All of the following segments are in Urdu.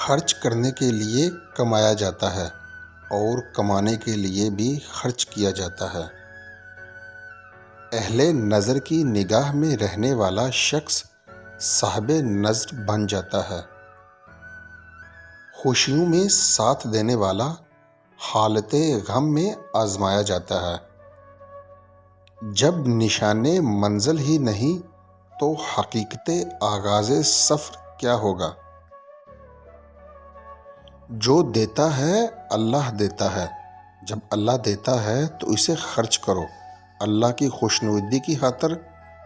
خرچ کرنے کے لیے کمایا جاتا ہے اور کمانے کے لیے بھی خرچ کیا جاتا ہے۔ اہل نظر کی نگاہ میں رہنے والا شخص صاحب نظر بن جاتا ہے۔ خوشیوں میں ساتھ دینے والا حالت غم میں آزمایا جاتا ہے۔ جب نشان منزل ہی نہیں تو حقیقت آغاز سفر کیا ہوگا؟ جو دیتا ہے اللہ دیتا ہے۔ جب اللہ دیتا ہے تو اسے خرچ کرو، اللہ کی خوشنودی کی خاطر،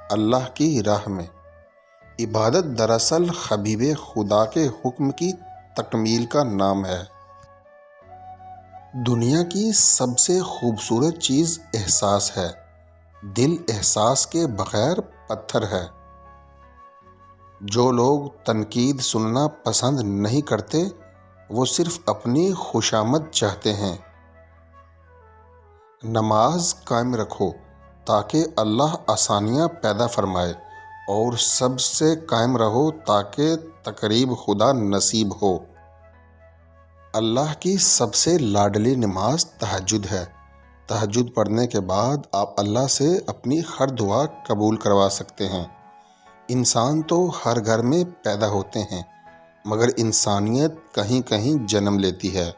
اللہ کی راہ میں۔ عبادت دراصل حبیب خدا کے حکم کی تکمیل کا نام ہے۔ دنیا کی سب سے خوبصورت چیز احساس ہے، دل احساس کے بغیر پتھر ہے۔ جو لوگ تنقید سننا پسند نہیں کرتے وہ صرف اپنی خوشامد چاہتے ہیں۔ نماز قائم رکھو تاکہ اللہ آسانیاں پیدا فرمائے، اور سب سے قائم رہو تاکہ تقریب خدا نصیب ہو۔ اللہ کی سب سے لاڈلی نماز تہجد ہے۔ تہجد پڑھنے کے بعد آپ اللہ سے اپنی ہر دعا قبول کروا سکتے ہیں۔ انسان تو ہر گھر میں پیدا ہوتے ہیں، مگر انسانیت کہیں کہیں جنم لیتی ہے۔